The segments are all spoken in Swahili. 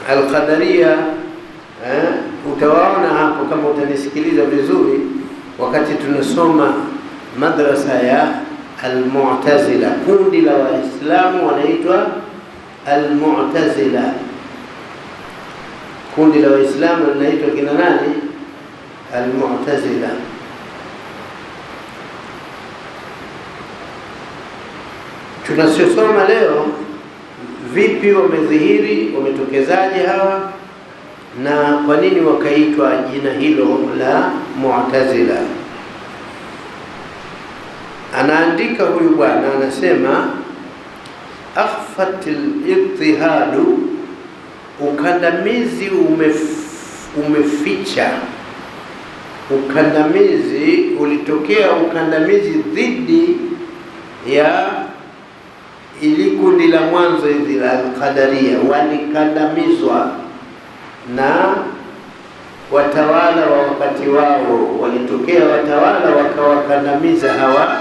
Al-Qadariya utawaona hapo kama utanisikiliza vizuri, wakati tunasoma madrasa ya Al-Mu'tazila, kundi la Waislamu wanaitwa Al-Mu'tazila. Kundi la Waislamu linaitwa kina nani? Al-Mu'tazila. Tunasoma leo vipi wamedhihiri, wametokezaje hawa, na kwa nini wakaitwa jina hilo la Mu'tazila. Anaandika huyu bwana, anasema akhfatil ittihadu, ukandamizi umeficha. Ukandamizi ulitokea, ukandamizi dhidi ya ili kundi la mwanzo hivi la Al-Qadariya, walikandamizwa na watawala wa wakati wao. Walitokea watawala wakawakandamiza hawa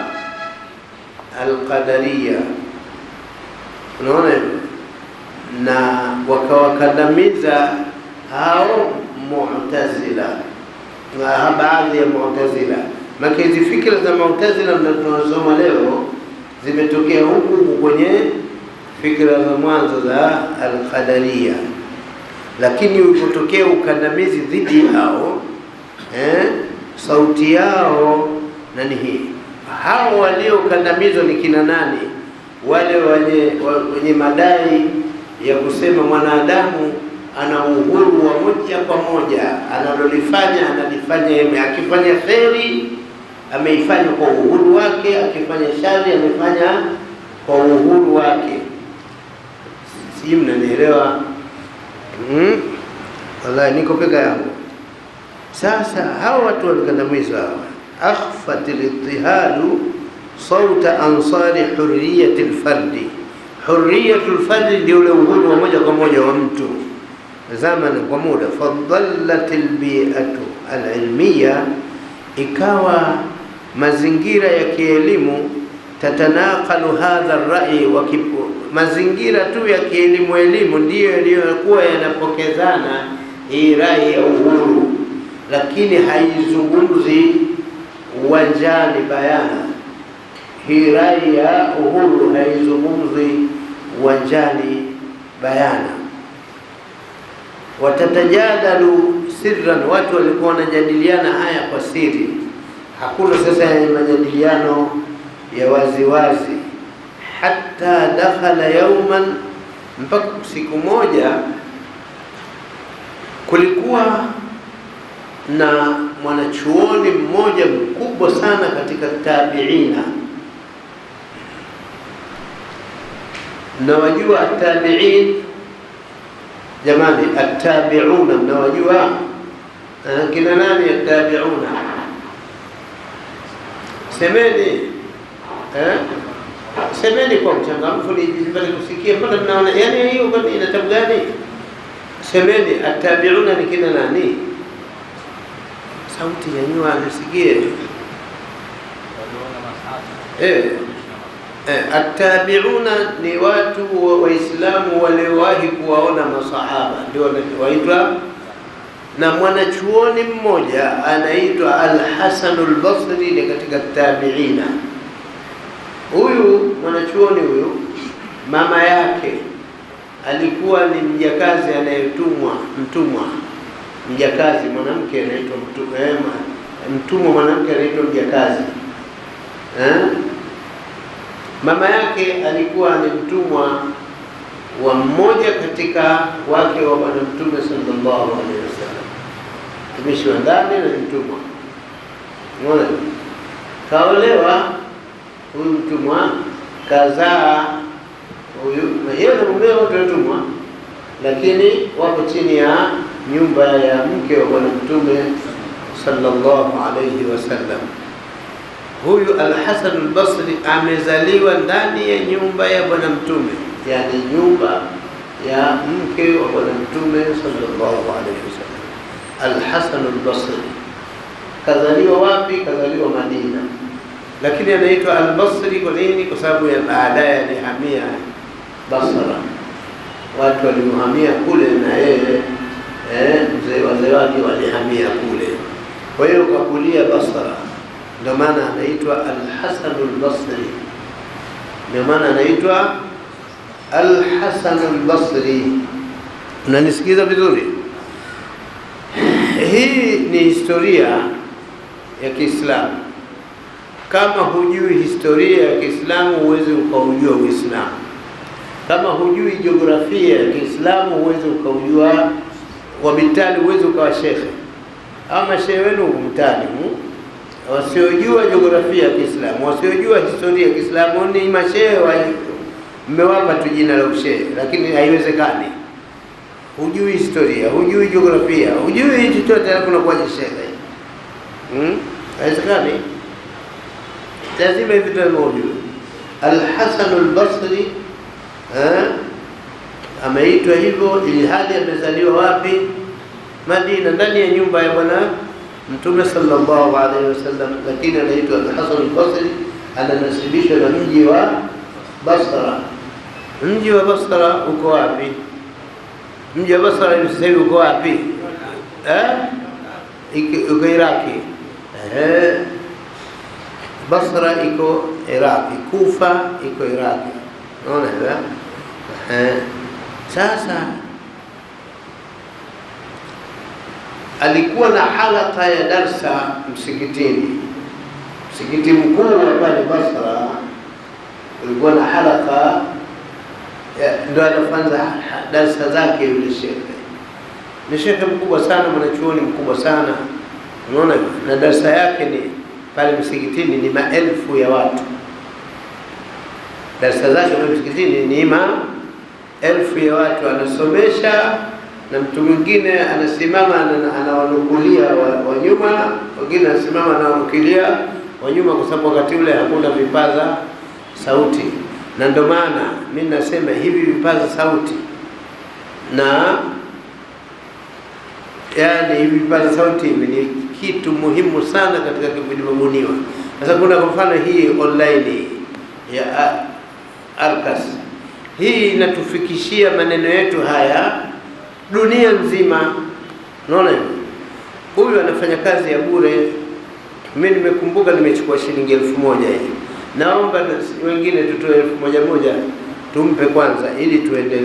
Al-Qadariya, unaona, na wakawakandamiza hao Mu'tazila, na baadhi ya Mu'tazila. Maka hizi fikra za Mu'tazila tunazosoma leo zimetokea huku kwenye fikra za mwanzo za Al-Qadariya, lakini ulipotokea ukandamizi dhidi yao, sauti yao nani hii? Hao waliokandamizwa ni kina nani? Wale wenye madai ya kusema mwanadamu ana uhuru wa moja kwa moja, analolifanya analifanya yeye. Akifanya kheri ameifanya kwa uhuru wake, akifanya shari amefanya kwa uhuru wake. Si mnanielewa? Wallahi niko peka yangu. Sasa hawa watu walikandamizwa. Akhfatil ittihadu sauta ansari hurriyatil fardi. Hurriyatul fardi ndio ule uhuru wa moja kwa moja wa mtu zamani kwa muda. Fadhallatil bi'atu al-ilmiya, ikawa mazingira ya kielimu tatanaqalu hadha ar-ra'yi, mazingira tu ya elimu ndiyo yaliyokuwa yanapokezana hii rai ya uhuru, lakini haizungumzi uwanjani bayana. Hii rai ya uhuru haizungumzi uwanjani bayana. Watatajadalu sirran, watu walikuwa wanajadiliana haya kwa siri. Hakuna sasa majadiliano ya wazi wazi. Hatta dakhala yawman, mpaka siku moja kulikuwa na mwanachuoni mmoja mkubwa sana katika tabiina. Mnawajua at-tabi'in jamani? At-tabi'una mnawajua kina nani at-tabi'una? Semeni semeni kwa mchangamfu nipate kusikia, mpaka tunaona yani hiyo kwani ina tabu gani? Semeni at-tabi'una ni kina nani? Sauti nyanyua nisikie. At-tabi'una ni watu waislamu waliowahi kuwaona masahaba, ndio waitwa. Na mwanachuoni mmoja anaitwa Al-Hasan al-Basri, ni katika tabi'ina. Huyu mwanachuoni huyu, mama yake alikuwa ni mjakazi anayetumwa, mtumwa. Mjakazi mwanamke anaitwa mtumwa, mwanamke anaitwa mjakazi. Mama yake alikuwa ni mtumwa wa mmoja katika wake wa Bwana Mtume sallallahu alaihi wasallam, mtumishi wa ndani na mtumwa. Unaona, kaolewa huyu mtumwa, kazaa huyu, na yeye na mume wote watumwa, lakini wako chini ya nyumba ya mke wa Bwana Mtume sallallahu alaihi wasallam. Huyu Al-Hasan al-Basri amezaliwa ndani ya nyumba ya Bwana Mtume, yani nyumba ya mke wa Bwana Mtume sallallahu alaihi wasallam. Al-Hasan al-Basri kazaliwa wapi? Kazaliwa Madina, lakini anaitwa al-Basri kwa nini? Kwa sababu ya baadaye alihamia Basra. watu walihamia kule na yeye wazee wake walihamia kule. Kwa hiyo kakulia Basra, ndio maana anaitwa Al-Hasan al-Basri, ndio maana anaitwa Al-Hasan al-Basri. Unanisikiza vizuri? Hii ni historia ya Kiislamu. Kama hujui historia ya Kiislamu huwezi ukaujua Uislamu. Kama hujui jiografia ya Kiislamu huwezi ukaujua, wabitali huwezi ukawa shekhe. Ama shehe wenu mtani wasiojua jiografia ya Kiislamu, wasiojua historia ya Kiislamu ni mashehe mmewapa tu jina la ushehe, lakini haiwezekani. Hujui historia, hujui jiografia, hujui chochote, alafu unakuwa shehe. Haiwezekani. Lazima hivi tunajua. Al-Hasan al-Basri ameitwa hivyo ili hali amezaliwa wapi? Madina, ndani ya nyumba ya Bwana Mtume sallallahu alaihi wasallam, lakini anaitwa Al-Hasan al-Basri. Ananasibishwa na mji wa Basra. Mji wa Basra uko wapi? Mji wa Basra sasa hivi uko wapi? Uko Iraki. Basra iko Iraki, Kufa iko Iraki. Unaona hivyo? Sasa alikuwa na halaka ya darsa msikitini, msikiti mkuu wa pale Basra alikuwa na halaka, ndio anafanya darsa zake yule shekhe. Ni shekhe mkubwa sana, mwanachuoni mkubwa sana, unaona, na darsa yake ni pale msikitini ni maelfu ya watu. Darasa zake pale msikitini ni maelfu ya watu, anasomesha, na mtu mwingine anasimama anawanukulia wa nyuma, wengine anasimama anawanukulia wa nyuma, kwa sababu wakati ule hakuna vipaza sauti. Na ndio maana mimi nasema hivi vipaza sauti na hivi vipaza sauti ni kitu muhimu sana katika kilichobuniwa. Sasa kuna kwa mfano hii online ya Arkas, hii inatufikishia maneno yetu haya dunia nzima. Unaona, huyu anafanya kazi ya bure. Mimi nimekumbuka nimechukua shilingi 1000 hii. Naomba wengine tutoe 1000 tumpe kwanza ili tuendelee.